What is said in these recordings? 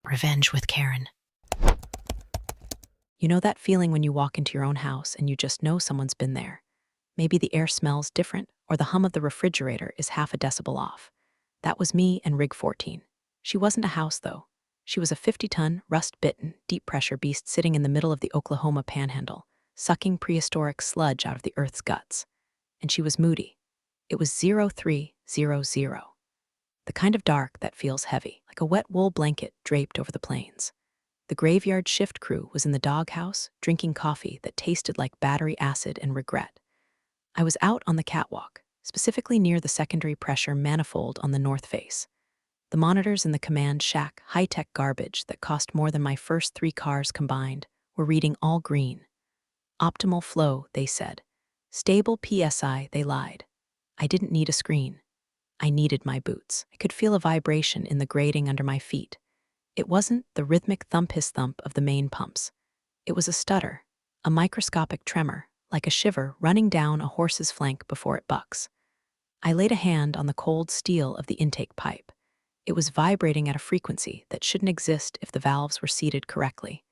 Revenge with Karen. You know that feeling when you walk into your own house and you just know someone's been there? Maybe the air smells different, or the hum of the refrigerator is half a decibel off. That was me and Rig 14. She wasn't a house, though. She was a 50-ton, rust-bitten, deep-pressure beast sitting in the middle of the Oklahoma panhandle, sucking prehistoric sludge out of the Earth's guts. And she was moody. It was 0300. The kind of dark that feels heavy, like a wet wool blanket draped over the plains. The graveyard shift crew was in the doghouse, drinking coffee that tasted like battery acid and regret. I was out on the catwalk, specifically near the secondary pressure manifold on the north face. The monitors in the command shack, high-tech garbage that cost more than my first 3 cars combined, were reading all green. Optimal flow, they said. Stable PSI, they lied. I didn't need a screen. I needed my boots. I could feel a vibration in the grating under my feet. It wasn't the rhythmic thump-hiss-thump of the main pumps. It was a stutter, a microscopic tremor, like a shiver running down a horse's flank before it bucks. I laid a hand on the cold steel of the intake pipe. It was vibrating at a frequency that shouldn't exist if the valves were seated correctly.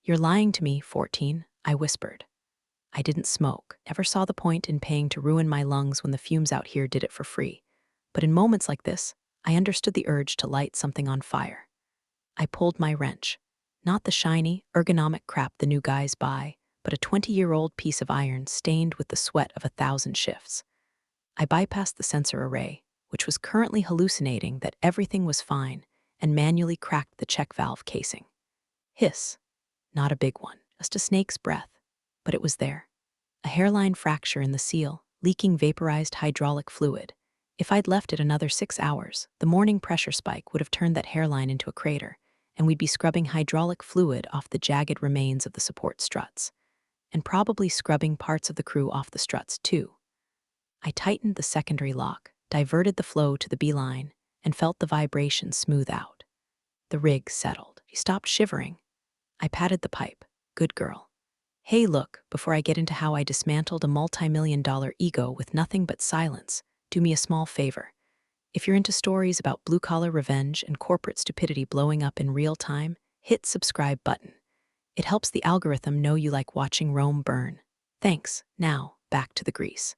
"You're lying to me, 14, I whispered. I didn't smoke, never saw the point in paying to ruin my lungs when the fumes out here did it for free. But in moments like this, I understood the urge to light something on fire. I pulled my wrench. Not the shiny, ergonomic crap the new guys buy, but a 20-year-old piece of iron stained with the sweat of 1,000 shifts. I bypassed the sensor array, which was currently hallucinating that everything was fine, and manually cracked the check valve casing. Hiss. Not a big one, just a snake's breath. But it was there. A hairline fracture in the seal, leaking vaporized hydraulic fluid. If I'd left it another 6 hours, the morning pressure spike would have turned that hairline into a crater, and we'd be scrubbing hydraulic fluid off the jagged remains of the support struts. And probably scrubbing parts of the crew off the struts, too. I tightened the secondary lock, diverted the flow to the B-line, and felt the vibration smooth out. The rig settled. She stopped shivering. I patted the pipe. Good girl. Hey, look, before I get into how I dismantled a multi-million-dollar ego with nothing but silence, do me a small favor. If you're into stories about blue-collar revenge and corporate stupidity blowing up in real time, hit subscribe button. It helps the algorithm know you like watching Rome burn. Thanks. Now, back to the grease.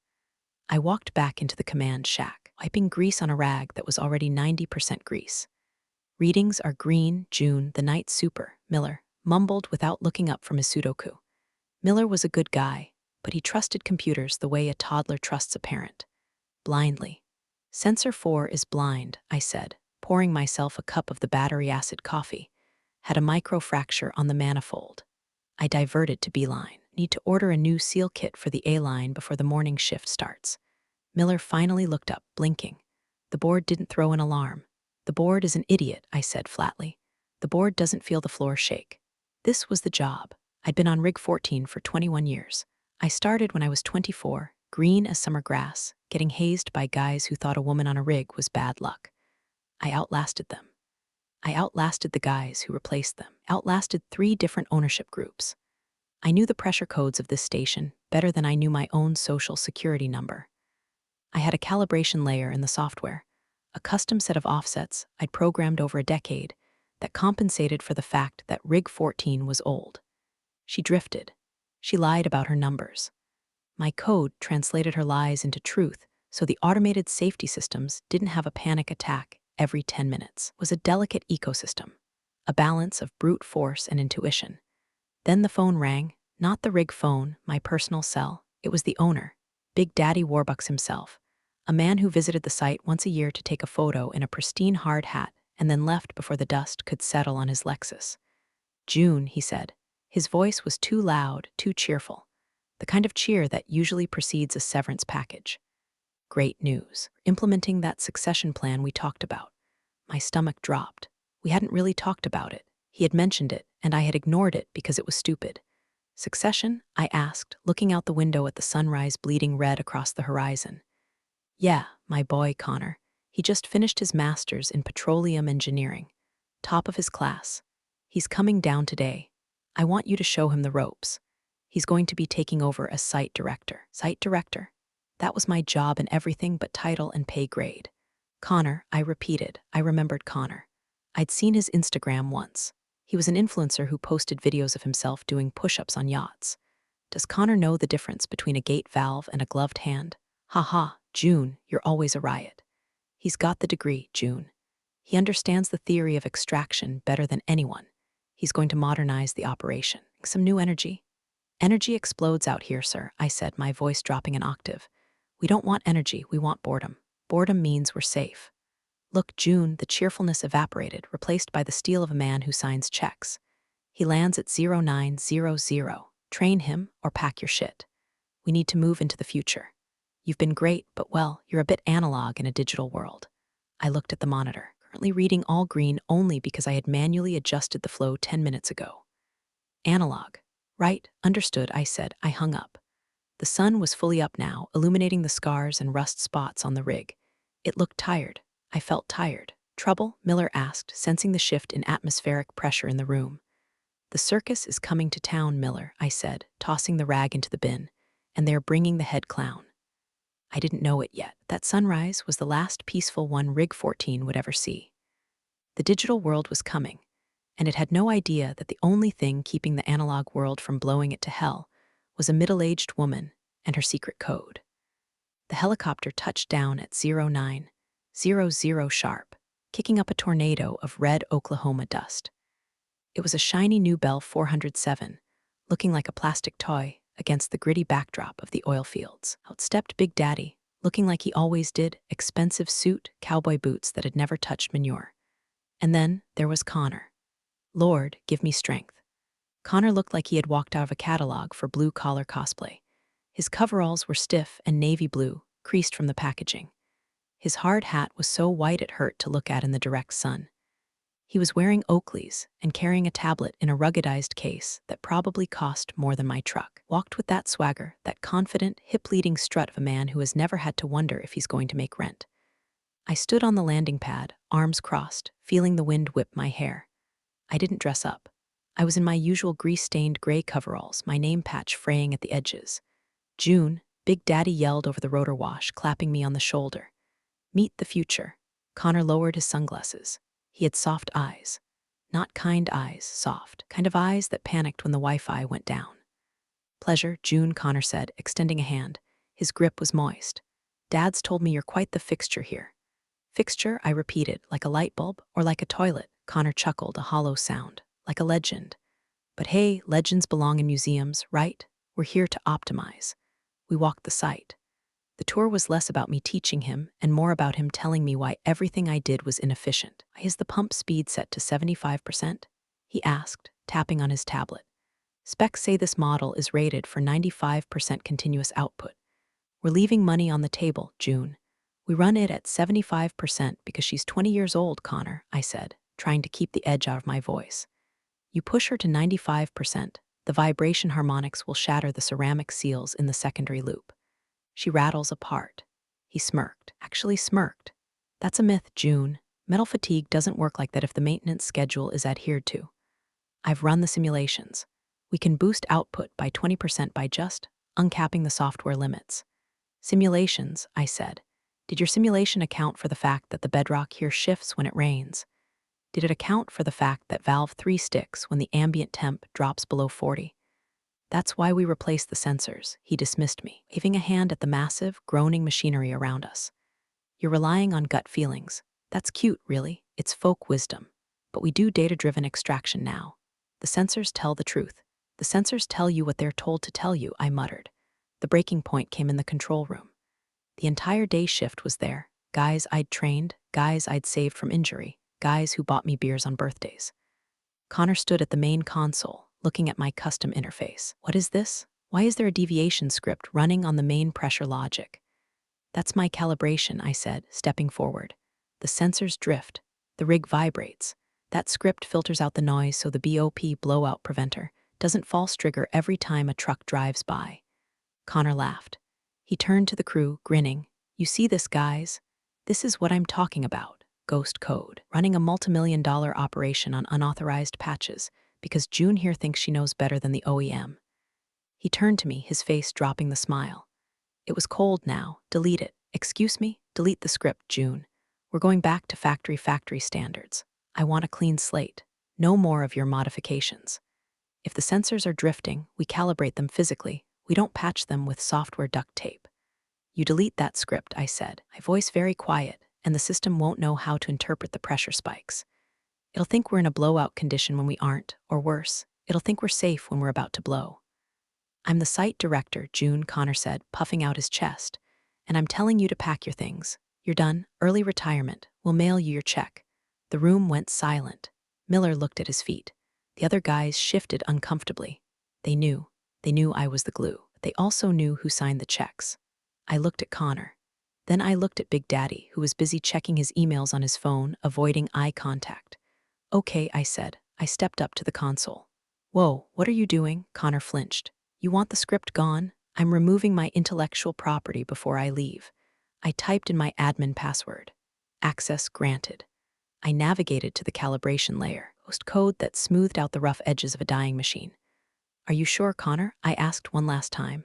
I walked back into the command shack, wiping grease on a rag that was already 90% grease. Readings are green, June, the night super, Miller mumbled without looking up from his Sudoku. Miller was a good guy, but he trusted computers the way a toddler trusts a parent. Blindly. Sensor 4 is blind, I said, pouring myself a cup of the battery acid coffee. Had a microfracture on the manifold. I diverted to B-line. Need to order a new seal kit for the A-line before the morning shift starts. Miller finally looked up, blinking. The board didn't throw an alarm. The board is an idiot, I said flatly. The board doesn't feel the floor shake. This was the job. I'd been on Rig 14 for 21 years. I started when I was 24, green as summer grass, getting hazed by guys who thought a woman on a rig was bad luck. I outlasted them. I outlasted the guys who replaced them, outlasted 3 different ownership groups. I knew the pressure codes of this station better than I knew my own social security number. I had a calibration layer in the software, a custom set of offsets I'd programmed over a decade that compensated for the fact that Rig 14 was old. She drifted. She lied about her numbers. My code translated her lies into truth, so the automated safety systems didn't have a panic attack every 10 minutes. It was a delicate ecosystem, a balance of brute force and intuition. Then the phone rang, not the rig phone, my personal cell. It was the owner, Big Daddy Warbucks himself, a man who visited the site once a year to take a photo in a pristine hard hat and then left before the dust could settle on his Lexus. "June," he said. His voice was too loud, too cheerful, the kind of cheer that usually precedes a severance package. Great news. Implementing that succession plan we talked about. My stomach dropped. We hadn't really talked about it. He had mentioned it, and I had ignored it because it was stupid. Succession? I asked, looking out the window at the sunrise bleeding red across the horizon. Yeah, my boy Connor. He just finished his master's in petroleum engineering. Top of his class. He's coming down today. I want you to show him the ropes. He's going to be taking over as site director. Site director? That was my job in everything but title and pay grade. Connor, I repeated. I remembered Connor. I'd seen his Instagram once. He was an influencer who posted videos of himself doing push-ups on yachts. Does Connor know the difference between a gate valve and a gloved hand? Haha, June, you're always a riot. He's got the degree, June. He understands the theory of extraction better than anyone. He's going to modernize the operation. Some new energy. Energy explodes out here, sir, I said, my voice dropping an octave. We don't want energy, we want boredom. Boredom means we're safe. Look, June, the cheerfulness evaporated, replaced by the steel of a man who signs checks. He lands at 0900. Train him or pack your shit. We need to move into the future. You've been great, but well, you're a bit analog in a digital world. I looked at the monitor, currently reading all green only because I had manually adjusted the flow 10 minutes ago. Analog. Right, understood, I said. I hung up. The sun was fully up now, illuminating the scars and rust spots on the rig. It looked tired. I felt tired. Trouble? Miller asked, sensing the shift in atmospheric pressure in the room. The circus is coming to town, Miller, I said, tossing the rag into the bin, and they're bringing the head clown. I didn't know it yet. That sunrise was the last peaceful one Rig 14 would ever see. The digital world was coming, and it had no idea that the only thing keeping the analog world from blowing it to hell was a middle-aged woman and her secret code. The helicopter touched down at 0900 sharp, kicking up a tornado of red Oklahoma dust. It was a shiny new Bell 407, looking like a plastic toy against the gritty backdrop of the oil fields. Out stepped Big Daddy, looking like he always did, expensive suit, cowboy boots that had never touched manure. And then there was Connor. Lord, give me strength. Connor looked like he had walked out of a catalog for blue-collar cosplay. His coveralls were stiff and navy blue, creased from the packaging. His hard hat was so white it hurt to look at in the direct sun. He was wearing Oakleys and carrying a tablet in a ruggedized case that probably cost more than my truck. Walked with that swagger, that confident, hip-leading strut of a man who has never had to wonder if he's going to make rent. I stood on the landing pad, arms crossed, feeling the wind whip my hair. I didn't dress up. I was in my usual grease-stained gray coveralls, my name patch fraying at the edges. June, Big Daddy yelled over the rotor wash, clapping me on the shoulder. Meet the future. Connor lowered his sunglasses. He had soft eyes. Not kind eyes, soft. Kind of eyes that panicked when the Wi-Fi went down. Pleasure, June, Connor said, extending a hand. His grip was moist. Dad's told me you're quite the fixture here. Fixture, I repeated, like a light bulb or like a toilet. Connor chuckled, a hollow sound, like a legend. But hey, legends belong in museums, right? We're here to optimize. We walked the site. The tour was less about me teaching him and more about him telling me why everything I did was inefficient. Why is the pump speed set to 75%? He asked, tapping on his tablet. Specs say this model is rated for 95% continuous output. We're leaving money on the table, June. We run it at 75% because she's 20 years old, Connor, I said, trying to keep the edge out of my voice. You push her to 95%, the vibration harmonics will shatter the ceramic seals in the secondary loop. She rattles apart. He smirked. Actually smirked. That's a myth, June. Metal fatigue doesn't work like that if the maintenance schedule is adhered to. I've run the simulations. We can boost output by 20% by just uncapping the software limits. Simulations, I said. Did your simulation account for the fact that the bedrock here shifts when it rains? Did it account for the fact that valve 3 sticks when the ambient temp drops below 40? That's why we replaced the sensors. He dismissed me, waving a hand at the massive, groaning machinery around us. You're relying on gut feelings. That's cute, really. It's folk wisdom. But we do data-driven extraction now. The sensors tell the truth. The sensors tell you what they're told to tell you, I muttered. The breaking point came in the control room. The entire day shift was there. Guys I'd trained, guys I'd saved from injury, guys who bought me beers on birthdays. Connor stood at the main console, looking at my custom interface. What is this? Why is there a deviation script running on the main pressure logic? That's my calibration, I said, stepping forward. The sensors drift. The rig vibrates. That script filters out the noise so the BOP blowout preventer doesn't false trigger every time a truck drives by. Connor laughed. He turned to the crew, grinning. You see this, guys? This is what I'm talking about. Ghost code. Running a multi-million-dollar operation on unauthorized patches because June here thinks she knows better than the OEM. He turned to me, his face dropping the smile. It was cold now. Delete it. Excuse me? Delete the script, June. We're going back to factory standards. I want a clean slate. No more of your modifications. If the sensors are drifting, we calibrate them physically. We don't patch them with software duct tape. You delete that script, I said, my voice very quiet, and the system won't know how to interpret the pressure spikes. It'll think we're in a blowout condition when we aren't, or worse, it'll think we're safe when we're about to blow. I'm the site director, June, Connor said, puffing out his chest. And I'm telling you to pack your things. You're done. Early retirement. We'll mail you your check. The room went silent. Miller looked at his feet. The other guys shifted uncomfortably. They knew. They knew I was the glue. They also knew who signed the checks. I looked at Connor. Then I looked at Big Daddy, who was busy checking his emails on his phone, avoiding eye contact. Okay, I said. I stepped up to the console. Whoa, what are you doing? Connor flinched. You want the script gone? I'm removing my intellectual property before I leave. I typed in my admin password. Access granted. I navigated to the calibration layer, host code that smoothed out the rough edges of a dying machine. Are you sure, Connor? I asked one last time.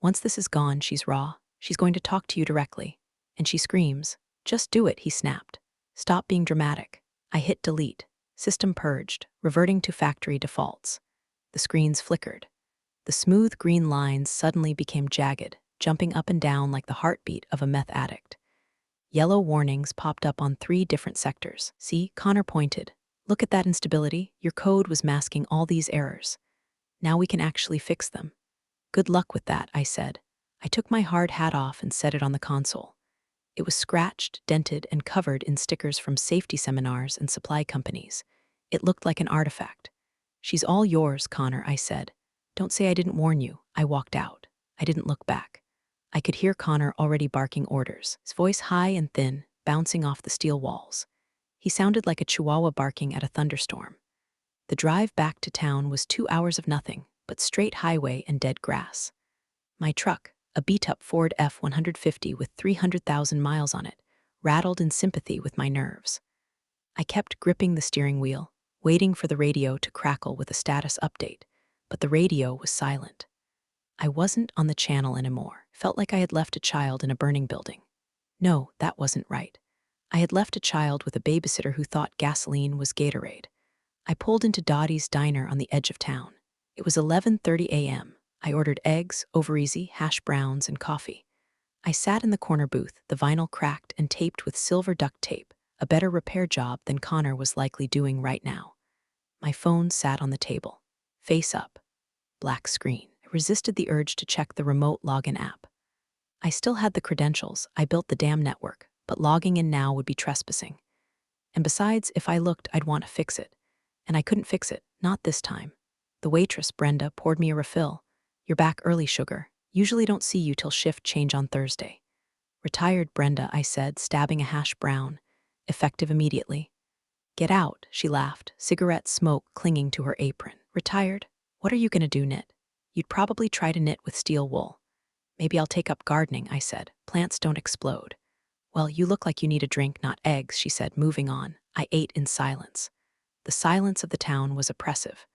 Once this is gone, she's raw. She's going to talk to you directly. And she screams. Just do it, he snapped. Stop being dramatic. I hit delete. System purged, reverting to factory defaults. The screens flickered. The smooth green lines suddenly became jagged, jumping up and down like the heartbeat of a meth addict. Yellow warnings popped up on 3 different sectors. See, Connor pointed. Look at that instability. Your code was masking all these errors. Now we can actually fix them. Good luck with that, I said. I took my hard hat off and set it on the console. It was scratched, dented, and covered in stickers from safety seminars and supply companies. It looked like an artifact. She's all yours, Connor, I said. Don't say I didn't warn you. I walked out. I didn't look back. I could hear Connor already barking orders, his voice high and thin, bouncing off the steel walls. He sounded like a chihuahua barking at a thunderstorm. The drive back to town was 2 hours of nothing, but straight highway and dead grass. My truck, a beat-up Ford F-150 with 300,000 miles on it, rattled in sympathy with my nerves. I kept gripping the steering wheel, waiting for the radio to crackle with a status update, but the radio was silent. I wasn't on the channel anymore. Felt like I had left a child in a burning building. No, that wasn't right. I had left a child with a babysitter who thought gasoline was Gatorade. I pulled into Dottie's diner on the edge of town. It was 11:30 a.m. I ordered eggs, over-easy, hash browns, and coffee. I sat in the corner booth, the vinyl cracked and taped with silver duct tape, a better repair job than Connor was likely doing right now. My phone sat on the table. Face up. Black screen. I resisted the urge to check the remote login app. I still had the credentials. I built the damn network, but logging in now would be trespassing. And besides, if I looked, I'd want to fix it. And I couldn't fix it, not this time. The waitress, Brenda, poured me a refill. You're back early, sugar. Usually don't see you till shift change on Thursday. Retired, Brenda, I said, stabbing a hash brown. Effective immediately. Get out, she laughed, cigarette smoke clinging to her apron. Retired? What are you going to do, knit? You'd probably try to knit with steel wool. Maybe I'll take up gardening, I said. Plants don't explode. Well, you look like you need a drink, not eggs, she said, moving on. I ate in silence. The silence of the town was oppressive.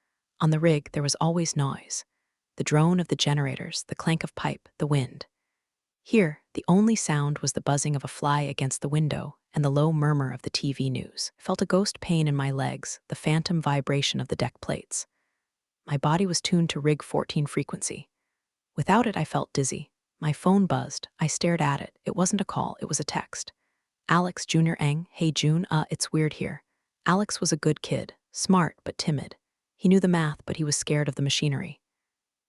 On the rig, there was always noise. The drone of the generators, the clank of pipe, the wind. Here, the only sound was the buzzing of a fly against the window and the low murmur of the TV news. I felt a ghost pain in my legs, the phantom vibration of the deck plates. My body was tuned to rig 14 frequency. Without it, I felt dizzy. My phone buzzed. I stared at it. It wasn't a call, it was a text. Alex Jr. Eng, hey June, it's weird here. Alex was a good kid, smart but timid. He knew the math, but he was scared of the machinery.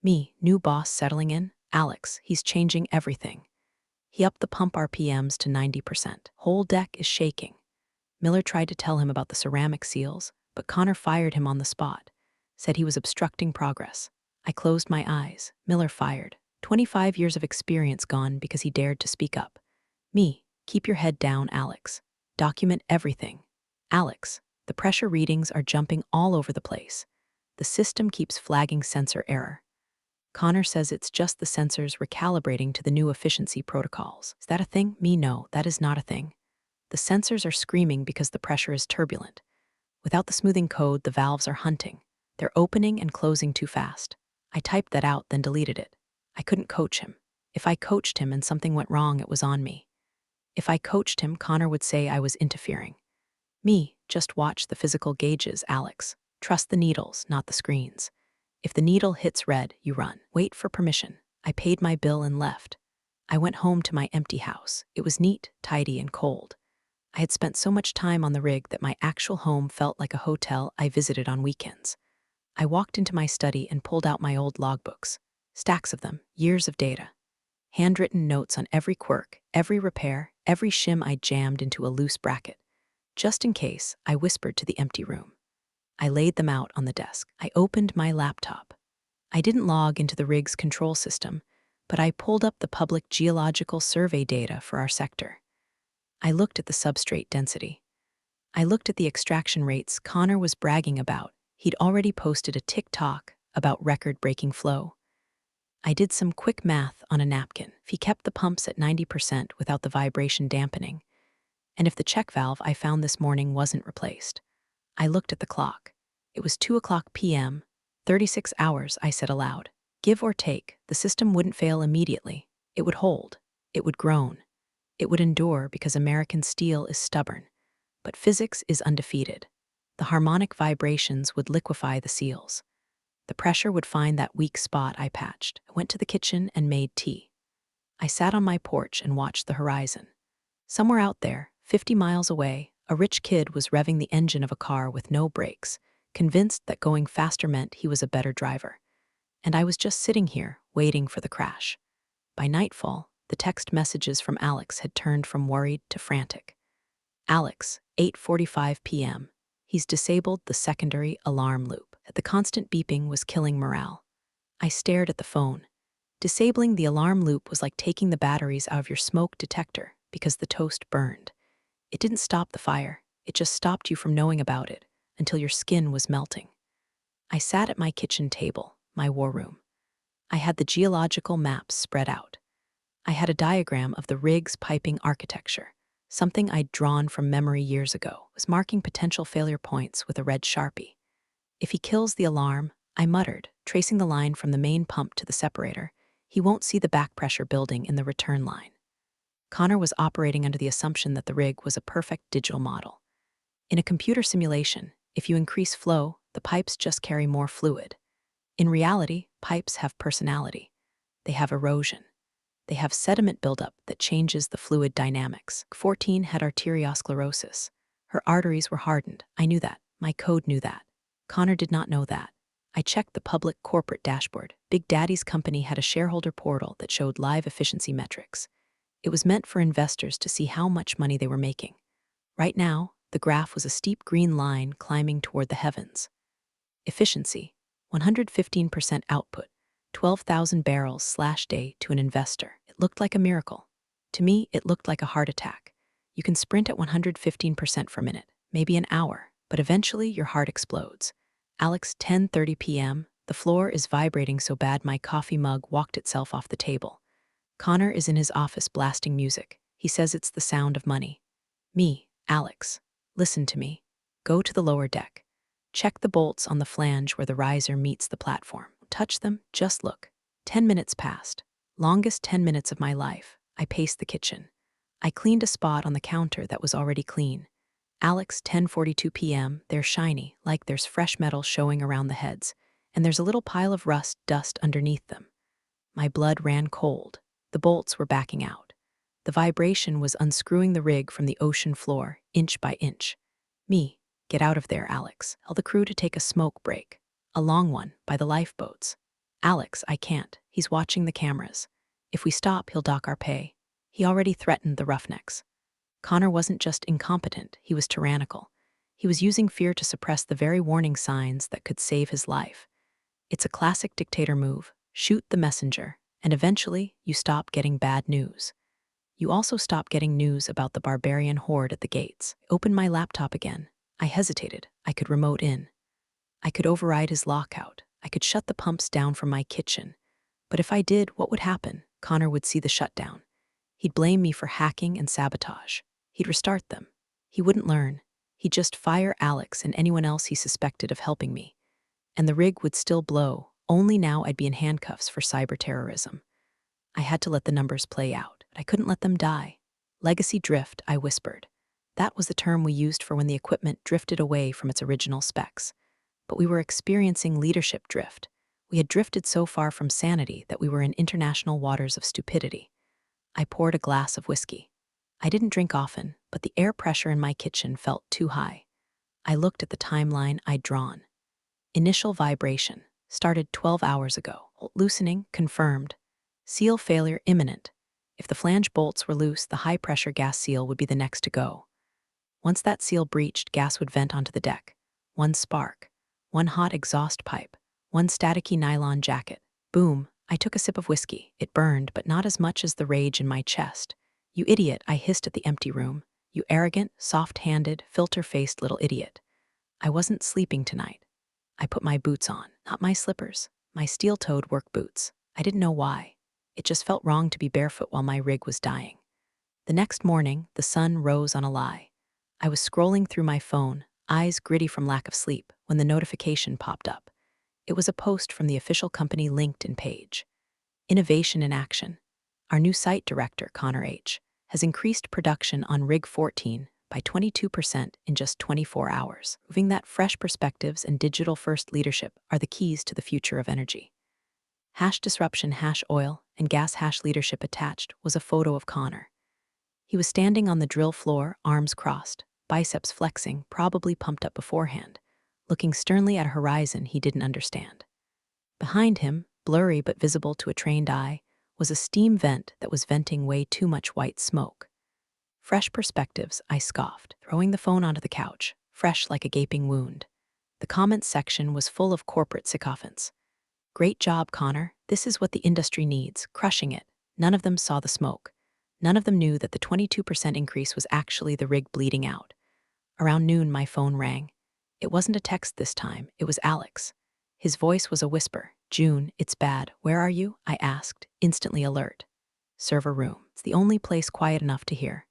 Me, new boss settling in? Alex, he's changing everything. He upped the pump RPMs to 90%. Whole deck is shaking. Miller tried to tell him about the ceramic seals, but Connor fired him on the spot. Said he was obstructing progress. I closed my eyes. Miller fired. 25 years of experience gone because he dared to speak up. Me, keep your head down, Alex. Document everything. Alex, the pressure readings are jumping all over the place. The system keeps flagging sensor error. Connor says it's just the sensors recalibrating to the new efficiency protocols. Is that a thing? Me, no, that is not a thing. The sensors are screaming because the pressure is turbulent. Without the smoothing code, the valves are hunting. They're opening and closing too fast. I typed that out, then deleted it. I couldn't coach him. If I coached him and something went wrong, it was on me. If I coached him, Connor would say I was interfering. Me, Just watch the physical gauges, Alex. Trust the needles, not the screens. If the needle hits red, you run. Wait for permission. I paid my bill and left. I went home to my empty house. It was neat, tidy, and cold. I had spent so much time on the rig that my actual home felt like a hotel I visited on weekends. I walked into my study and pulled out my old logbooks. Stacks of them, years of data. Handwritten notes on every quirk, every repair, every shim I jammed into a loose bracket. Just in case, I whispered to the empty room. I laid them out on the desk. I opened my laptop. I didn't log into the rig's control system, but I pulled up the public geological survey data for our sector. I looked at the substrate density. I looked at the extraction rates Connor was bragging about. He'd already posted a TikTok about record-breaking flow. I did some quick math on a napkin. If he kept the pumps at 90% without the vibration dampening, and if the check valve I found this morning wasn't replaced. I looked at the clock. It was 2:00 p.m., 36 hours, I said aloud. Give or take, the system wouldn't fail immediately. It would hold. It would groan. It would endure because American steel is stubborn. But physics is undefeated. The harmonic vibrations would liquefy the seals. The pressure would find that weak spot I patched. I went to the kitchen and made tea. I sat on my porch and watched the horizon. Somewhere out there, 50 miles away, a rich kid was revving the engine of a car with no brakes, convinced that going faster meant he was a better driver. And I was just sitting here, waiting for the crash. By nightfall, the text messages from Alex had turned from worried to frantic. Alex, 8:45 p.m. He's disabled the secondary alarm loop. The constant beeping was killing morale. I stared at the phone. Disabling the alarm loop was like taking the batteries out of your smoke detector because the toast burned. It didn't stop the fire. It just stopped you from knowing about it until your skin was melting. I sat at my kitchen table, my war room. I had the geological maps spread out. I had a diagram of the rig's piping architecture, something I'd drawn from memory years ago. Was marking potential failure points with a red Sharpie. If he kills the alarm, I muttered, tracing the line from the main pump to the separator, he won't see the back pressure building in the return line. Connor was operating under the assumption that the rig was a perfect digital model. In a computer simulation, if you increase flow, the pipes just carry more fluid. In reality, pipes have personality. They have erosion. They have sediment buildup that changes the fluid dynamics. 14 had arteriosclerosis. Her arteries were hardened. I knew that. My code knew that. Connor did not know that. I checked the public corporate dashboard. Big Daddy's company had a shareholder portal that showed live efficiency metrics. It was meant for investors to see how much money they were making. Right now, the graph was a steep green line climbing toward the heavens. Efficiency, 115% output, 12,000 barrels/day to an investor. It looked like a miracle. To me, it looked like a heart attack. You can sprint at 115% for a minute, maybe an hour, but eventually your heart explodes. Alex, 10:30 p.m., the floor is vibrating so bad my coffee mug walked itself off the table. Connor is in his office blasting music. He says it's the sound of money. Me, Alex, listen to me. Go to the lower deck. Check the bolts on the flange where the riser meets the platform. Touch them, just look. 10 minutes passed. Longest 10 minutes of my life. I paced the kitchen. I cleaned a spot on the counter that was already clean. Alex, 10:42 p.m., they're shiny, like there's fresh metal showing around the heads, and there's a little pile of rust dust underneath them. My blood ran cold. The bolts were backing out. The vibration was unscrewing the rig from the ocean floor, inch by inch. Me, get out of there, Alex. Tell the crew to take a smoke break. A long one, by the lifeboats. Alex, I can't. He's watching the cameras. If we stop, he'll dock our pay. He already threatened the roughnecks. Connor wasn't just incompetent, he was tyrannical. He was using fear to suppress the very warning signs that could save his life. It's a classic dictator move. Shoot the messenger, and eventually you stop getting bad news. You also stop getting news about the barbarian horde at the gates. I opened my laptop again. I hesitated. I could remote in. I could override his lockout. I could shut the pumps down from my kitchen. But if I did, what would happen? Connor would see the shutdown. He'd blame me for hacking and sabotage. He'd restart them. He wouldn't learn. He'd just fire Alex and anyone else he suspected of helping me. And the rig would still blow, only now I'd be in handcuffs for cyber terrorism. I had to let the numbers play out, but I couldn't let them die. Legacy drift, I whispered. That was the term we used for when the equipment drifted away from its original specs. But we were experiencing leadership drift. We had drifted so far from sanity that we were in international waters of stupidity. I poured a glass of whiskey. I didn't drink often, but the air pressure in my kitchen felt too high. I looked at the timeline I'd drawn. Initial vibration started 12 hours ago. Loosening confirmed. Seal failure imminent. If the flange bolts were loose, the high-pressure gas seal would be the next to go. Once that seal breached, gas would vent onto the deck. One spark. One hot exhaust pipe. One staticky nylon jacket. Boom. I took a sip of whiskey. It burned, but not as much as the rage in my chest. "You idiot," I hissed at the empty room. "You arrogant, soft-handed, filter-faced little idiot." I wasn't sleeping tonight. I put my boots on, not my slippers, my steel-toed work boots. I didn't know why. It just felt wrong to be barefoot while my rig was dying. The next morning, the sun rose on a lie. I was scrolling through my phone, eyes gritty from lack of sleep, when the notification popped up. It was a post from the official company LinkedIn page. Innovation in action. Our new site director, Connor H., has increased production on Rig 14 by 22% in just 24 hours, proving that fresh perspectives and digital-first leadership are the keys to the future of energy. #disruption #oil and gas #leadership attached was a photo of Connor. He was standing on the drill floor, arms crossed, biceps flexing, probably pumped up beforehand, looking sternly at a horizon he didn't understand. Behind him, blurry but visible to a trained eye, was a steam vent that was venting way too much white smoke. "Fresh perspectives," I scoffed, throwing the phone onto the couch, fresh like a gaping wound. The comments section was full of corporate sycophants. "Great job, Connor. This is what the industry needs, crushing it." None of them saw the smoke. None of them knew that the 22% increase was actually the rig bleeding out. Around noon, my phone rang. It wasn't a text this time, it was Alex. His voice was a whisper. "June, it's bad. Where are you?" I asked, instantly alert. "Server room. It's the only place quiet enough to hear."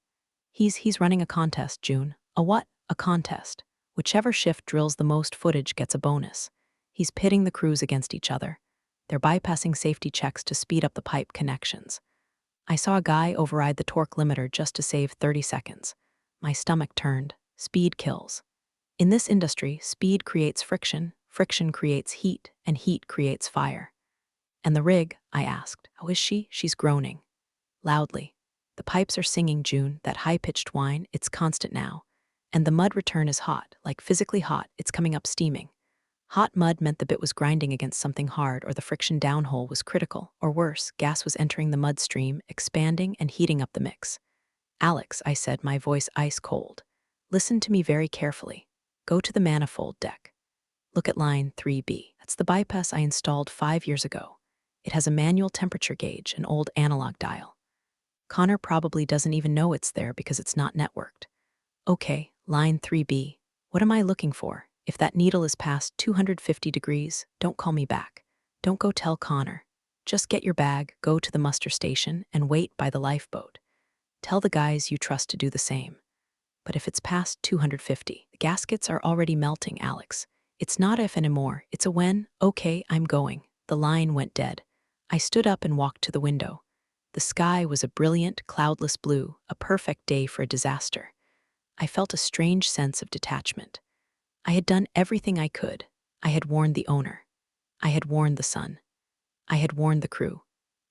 He's running a contest, June." "A what?" "A contest. Whichever shift drills the most footage gets a bonus. He's pitting the crews against each other. They're bypassing safety checks to speed up the pipe connections." I saw a guy override the torque limiter just to save 30 seconds. My stomach turned. Speed kills. In this industry, speed creates friction, friction creates heat, and heat creates fire. "And the rig?" I asked. "How is she?" "She's groaning." Loudly. "The pipes are singing, June, that high-pitched whine, it's constant now. And the mud return is hot, like physically hot, it's coming up steaming." Hot mud meant the bit was grinding against something hard, or the friction downhole was critical, or worse, gas was entering the mud stream, expanding and heating up the mix. "Alex," I said, my voice ice cold. "Listen to me very carefully. Go to the manifold deck. Look at line 3B. That's the bypass I installed 5 years ago. It has a manual temperature gauge, an old analog dial. Connor probably doesn't even know it's there because it's not networked." "Okay, line 3B. What am I looking for? If that needle is past 250 degrees, don't call me back. Don't go tell Connor. Just get your bag, go to the muster station, and wait by the lifeboat. Tell the guys you trust to do the same." "But if it's past 250, the gaskets are already melting, Alex. It's not if anymore, it's a when." "Okay, I'm going." The line went dead. I stood up and walked to the window. The sky was a brilliant, cloudless blue, a perfect day for a disaster. I felt a strange sense of detachment. I had done everything I could. I had warned the owner. I had warned the sun. I had warned the crew.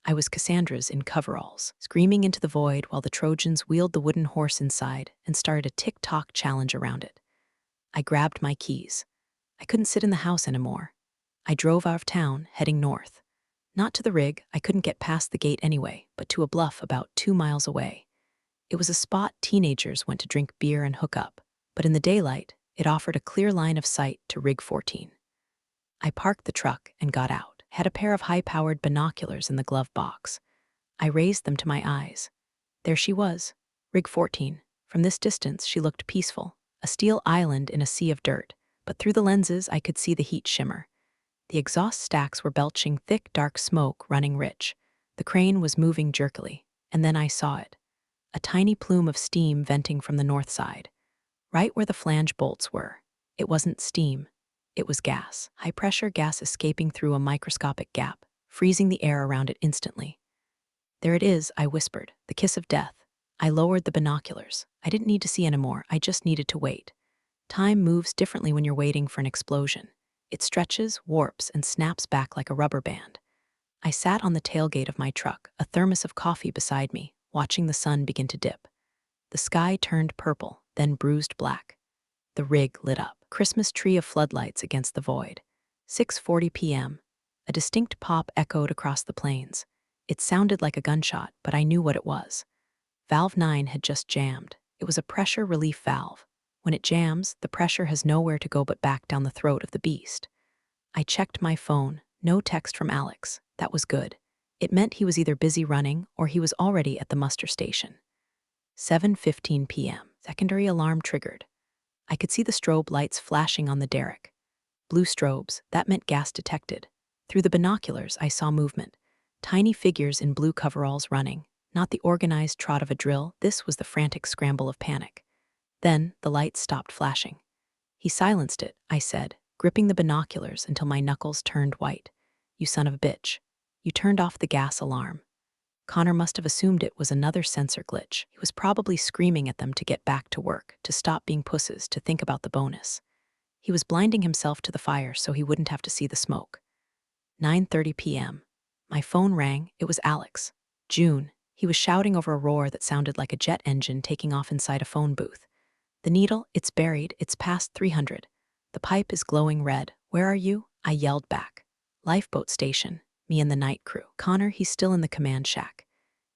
I was Cassandra's in coveralls, screaming into the void while the Trojans wheeled the wooden horse inside and started a tick-tock challenge around it. I grabbed my keys. I couldn't sit in the house anymore. I drove out of town, heading north. Not to the rig, I couldn't get past the gate anyway, but to a bluff about 2 miles away. It was a spot teenagers went to drink beer and hook up, but in the daylight, it offered a clear line of sight to Rig 14. I parked the truck and got out, had a pair of high-powered binoculars in the glove box. I raised them to my eyes. There she was, Rig 14. From this distance, she looked peaceful, a steel island in a sea of dirt, but through the lenses I could see the heat shimmer. The exhaust stacks were belching thick, dark smoke running rich. The crane was moving jerkily, and then I saw it. A tiny plume of steam venting from the north side. Right where the flange bolts were. It wasn't steam. It was gas. High-pressure gas escaping through a microscopic gap, freezing the air around it instantly. "There it is," I whispered, "the kiss of death." I lowered the binoculars. I didn't need to see anymore, I just needed to wait. Time moves differently when you're waiting for an explosion. It stretches, warps, and snaps back like a rubber band. I sat on the tailgate of my truck, a thermos of coffee beside me, watching the sun begin to dip. The sky turned purple, then bruised black. The rig lit up. Christmas tree of floodlights against the void. 6:40 p.m. A distinct pop echoed across the plains. It sounded like a gunshot, but I knew what it was. Valve 9 had just jammed. It was a pressure relief valve. When it jams, the pressure has nowhere to go but back down the throat of the beast. I checked my phone. No text from Alex. That was good. It meant he was either busy running or he was already at the muster station. 7:15 p.m. Secondary alarm triggered. I could see the strobe lights flashing on the derrick. Blue strobes, that meant gas detected. Through the binoculars, I saw movement. Tiny figures in blue coveralls running. Not the organized trot of a drill, this was the frantic scramble of panic. Then, the lights stopped flashing. He silenced it, I said, gripping the binoculars until my knuckles turned white. You son of a bitch. You turned off the gas alarm. Connor must have assumed it was another sensor glitch. He was probably screaming at them to get back to work, to stop being pusses, to think about the bonus. He was blinding himself to the fire so he wouldn't have to see the smoke. 9:30 p.m. My phone rang. It was Alex. June. He was shouting over a roar that sounded like a jet engine taking off inside a phone booth. The needle, it's buried, it's past 300. The pipe is glowing red. Where are you? I yelled back. Lifeboat station. Me and the night crew. Connor, he's still in the command shack.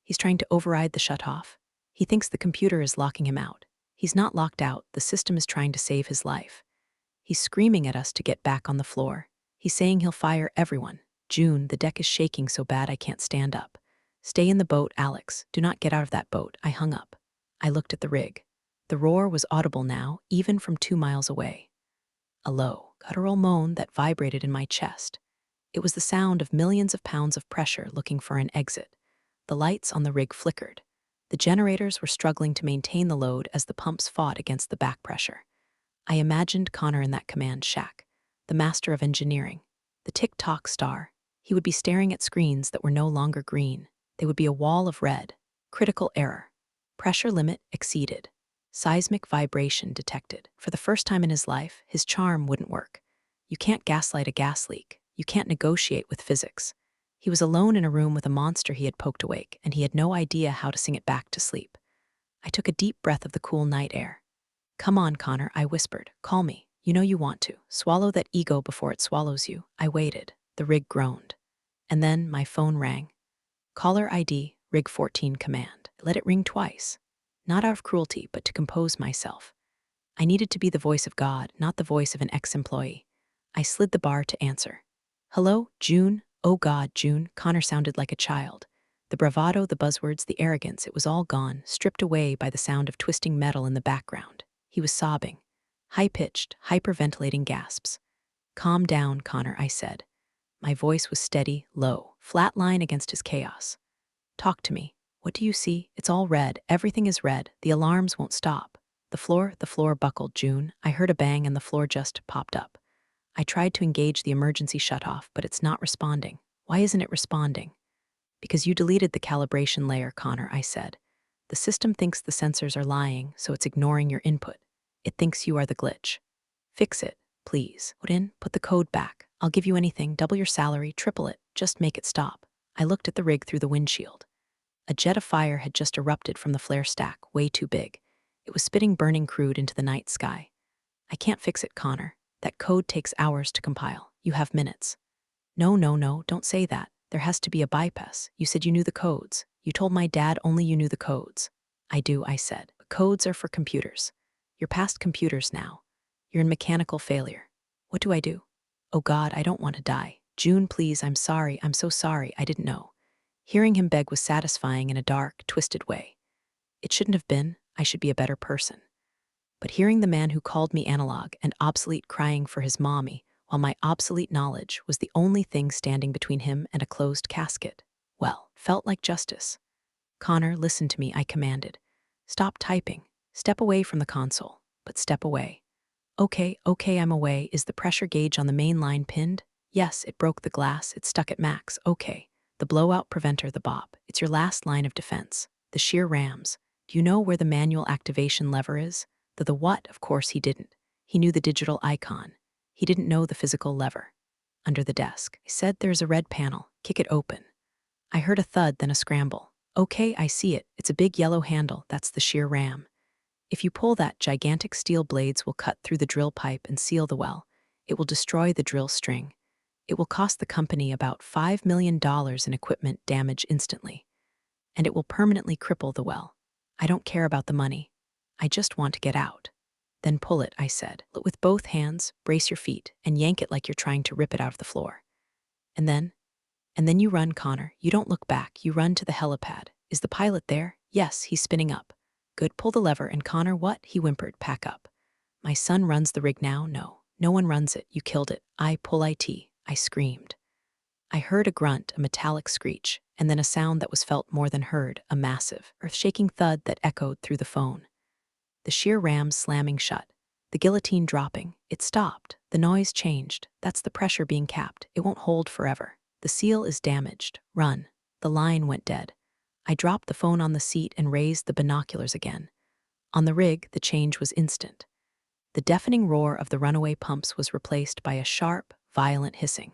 He's trying to override the shutoff. He thinks the computer is locking him out. He's not locked out. The system is trying to save his life. He's screaming at us to get back on the floor. He's saying he'll fire everyone. June, the deck is shaking so bad I can't stand up. Stay in the boat, Alex. Do not get out of that boat. I hung up. I looked at the rig. The roar was audible now, even from 2 miles away. A low, guttural moan that vibrated in my chest. It was the sound of millions of pounds of pressure looking for an exit. The lights on the rig flickered. The generators were struggling to maintain the load as the pumps fought against the back pressure. I imagined Connor in that command shack, the master of engineering, the tick-tock star. He would be staring at screens that were no longer green. They would be a wall of red. Critical error. Pressure limit exceeded. Seismic vibration detected. For the first time in his life, his charm wouldn't work. You can't gaslight a gas leak. You can't negotiate with physics. He was alone in a room with a monster he had poked awake, and he had no idea how to sing it back to sleep. I took a deep breath of the cool night air. Come on, Connor, I whispered. Call me. You know you want to. Swallow that ego before it swallows you. I waited. The rig groaned. And then my phone rang. Caller ID, Rig 14 command. Let it ring twice. Not out of cruelty, but to compose myself. I needed to be the voice of God, not the voice of an ex-employee. I slid the bar to answer. Hello, June? Oh God, June. Connor sounded like a child. The bravado, the buzzwords, the arrogance, it was all gone, stripped away by the sound of twisting metal in the background. He was sobbing. High-pitched, hyperventilating gasps. Calm down, Connor, I said. My voice was steady, low, flat line against his chaos. Talk to me. What do you see? It's all red. Everything is red. The alarms won't stop. The floor buckled, June. I heard a bang and the floor just popped up. I tried to engage the emergency shutoff, but it's not responding. Why isn't it responding? Because you deleted the calibration layer, Connor, I said. The system thinks the sensors are lying, so it's ignoring your input. It thinks you are the glitch. Fix it, please. Put the code back. I'll give you anything, double your salary, triple it. Just make it stop. I looked at the rig through the windshield. A jet of fire had just erupted from the flare stack, way too big. It was spitting burning crude into the night sky. I can't fix it, Connor. That code takes hours to compile. You have minutes. No, don't say that. There has to be a bypass. You said you knew the codes. You told my dad only you knew the codes. I do, I said. But codes are for computers. You're past computers now. You're in mechanical failure. What do I do? Oh God, I don't want to die. June, please, I'm sorry. I'm so sorry. I didn't know. Hearing him beg was satisfying in a dark, twisted way. It shouldn't have been. I should be a better person. But hearing the man who called me analog and obsolete crying for his mommy, while my obsolete knowledge was the only thing standing between him and a closed casket, well, felt like justice. Connor, listen to me, I commanded. Stop typing. Step away from the console, but step away. Okay, I'm away. Is the pressure gauge on the main line pinned? Yes, it broke the glass. It's stuck at max. Okay. The blowout preventer, the BOP. It's your last line of defense. The shear rams. Do you know where the manual activation lever is? The what, of course, he didn't. He knew the digital icon. He didn't know the physical lever. Under the desk, I said, there's a red panel. Kick it open. I heard a thud, then a scramble. Okay, I see it. It's a big yellow handle. That's the shear ram. If you pull that, gigantic steel blades will cut through the drill pipe and seal the well. It will destroy the drill string. It will cost the company about $5 million in equipment damage instantly. And it will permanently cripple the well. I don't care about the money. I just want to get out. Then pull it, I said. With both hands, brace your feet, and yank it like you're trying to rip it out of the floor. And then you run, Connor. You don't look back. You run to the helipad. Is the pilot there? Yes, he's spinning up. Good, pull the lever. And Connor, what? He whimpered, pack up. My son runs the rig now? No one runs it. You killed it. I pull IT. I screamed. I heard a grunt, a metallic screech, and then a sound that was felt more than heard, a massive, earth-shaking thud that echoed through the phone. The shear rams slamming shut. The guillotine dropping. It stopped. The noise changed. That's the pressure being capped. It won't hold forever. The seal is damaged. Run. The line went dead. I dropped the phone on the seat and raised the binoculars again. On the rig, the change was instant. The deafening roar of the runaway pumps was replaced by a sharp, violent hissing.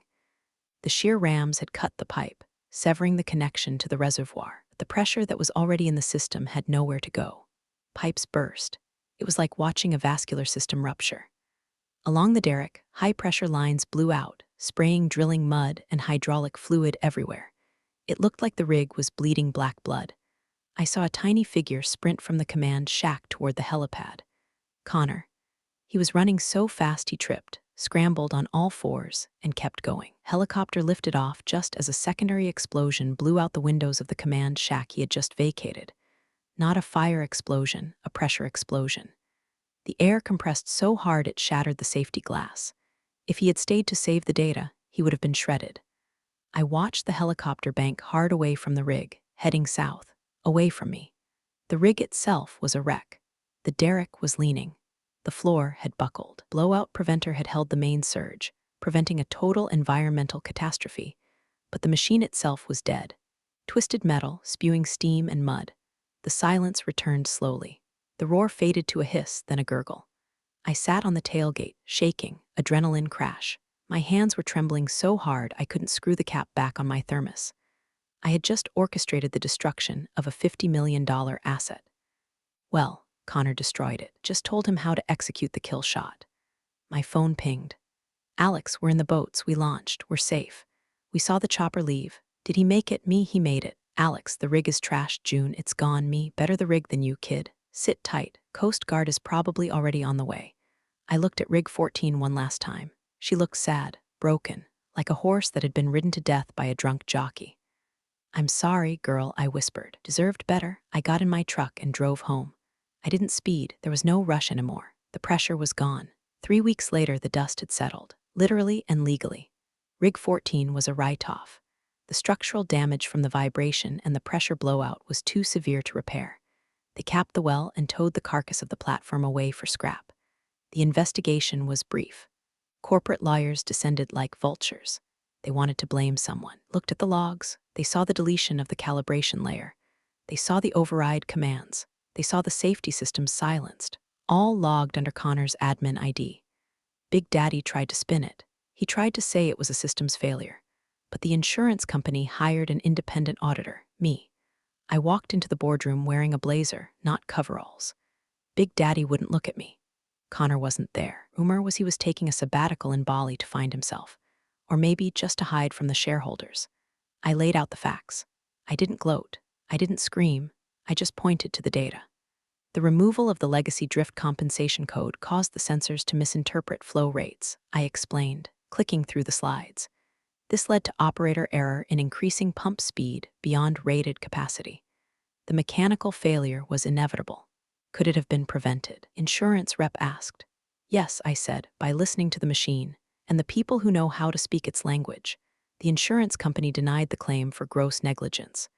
The shear rams had cut the pipe, severing the connection to the reservoir. The pressure that was already in the system had nowhere to go. Pipes burst. It was like watching a vascular system rupture. Along the derrick, high-pressure lines blew out, spraying drilling mud and hydraulic fluid everywhere. It looked like the rig was bleeding black blood. I saw a tiny figure sprint from the command shack toward the helipad. Connor. He was running so fast he tripped, scrambled on all fours, and kept going. Helicopter lifted off just as a secondary explosion blew out the windows of the command shack he had just vacated. Not a fire explosion, a pressure explosion. The air compressed so hard it shattered the safety glass. If he had stayed to save the data, he would have been shredded. I watched the helicopter bank hard away from the rig, heading south, away from me. The rig itself was a wreck. The derrick was leaning. The floor had buckled. Blowout preventer had held the main surge, preventing a total environmental catastrophe. But the machine itself was dead. Twisted metal, spewing steam and mud. The silence returned slowly. The roar faded to a hiss, then a gurgle. I sat on the tailgate, shaking, adrenaline crash. My hands were trembling so hard I couldn't screw the cap back on my thermos. I had just orchestrated the destruction of a $50 million asset. Well, Connor destroyed it. Just told him how to execute the kill shot. My phone pinged. Alex, we're in the boats. We launched. We're safe. We saw the chopper leave. Did he make it? Me, he made it. Alex, the rig is trashed. June, it's gone. Me, better the rig than you, kid. Sit tight. Coast Guard is probably already on the way. I looked at Rig 14 one last time. She looked sad, broken, like a horse that had been ridden to death by a drunk jockey. I'm sorry, girl, I whispered. Deserved better. I got in my truck and drove home. I didn't speed. There was no rush anymore. The pressure was gone. 3 weeks later, the dust had settled, literally and legally. Rig 14 was a write-off. The structural damage from the vibration and the pressure blowout was too severe to repair. They capped the well and towed the carcass of the platform away for scrap. The investigation was brief. Corporate lawyers descended like vultures. They wanted to blame someone. Looked at the logs. They saw the deletion of the calibration layer. They saw the override commands. They saw the safety systems silenced, all logged under Connor's admin ID. Big Daddy tried to spin it. He tried to say it was a systems failure. But the insurance company hired an independent auditor, me. I walked into the boardroom wearing a blazer, not coveralls. Big Daddy wouldn't look at me. Connor wasn't there. Rumor was he was taking a sabbatical in Bali to find himself. Or maybe just to hide from the shareholders. I laid out the facts. I didn't gloat. I didn't scream. I just pointed to the data. The removal of the legacy drift compensation code caused the sensors to misinterpret flow rates, I explained, clicking through the slides. This led to operator error in increasing pump speed beyond rated capacity. The mechanical failure was inevitable. Could it have been prevented? Insurance rep asked. Yes, I said, by listening to the machine and the people who know how to speak its language. The insurance company denied the claim for gross negligence.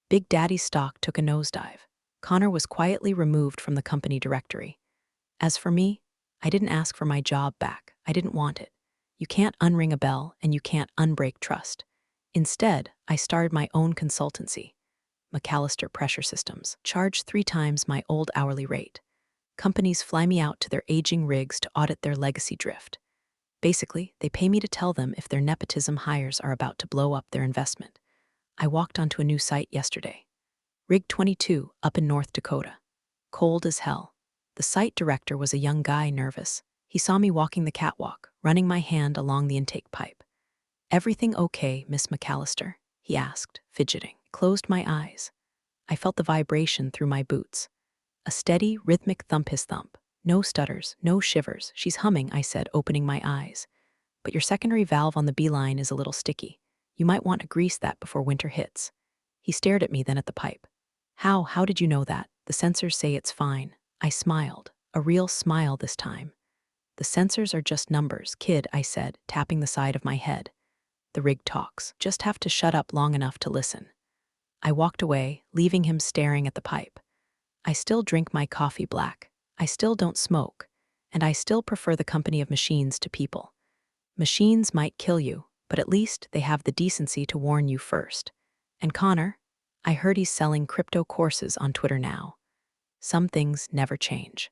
Big Daddy's stock took a nosedive. Connor was quietly removed from the company directory. As for me, I didn't ask for my job back. I didn't want it. You can't unring a bell and you can't unbreak trust. Instead, I started my own consultancy. McAllister Pressure Systems. Charge 3 times my old hourly rate. Companies fly me out to their aging rigs to audit their legacy drift. Basically, they pay me to tell them if their nepotism hires are about to blow up their investment. I walked onto a new site yesterday. Rig 22, up in North Dakota. Cold as hell. The site director was a young guy, nervous. He saw me walking the catwalk, running my hand along the intake pipe. "Everything okay, Miss McAllister?" he asked, fidgeting. Closed my eyes. I felt the vibration through my boots. A steady, rhythmic thump his thump. No stutters, no shivers. "She's humming," I said, opening my eyes. "But your secondary valve on the beeline is a little sticky. You might want to grease that before winter hits." He stared at me, then at the pipe. How did you know that? "The sensors say it's fine." I smiled, a real smile this time. "The sensors are just numbers, kid," I said, tapping the side of my head. "The rig talks. Just have to shut up long enough to listen." I walked away, leaving him staring at the pipe. I still drink my coffee black. I still don't smoke. And I still prefer the company of machines to people. Machines might kill you, but at least they have the decency to warn you first. And Connor, I heard he's selling crypto courses on Twitter now. Some things never change.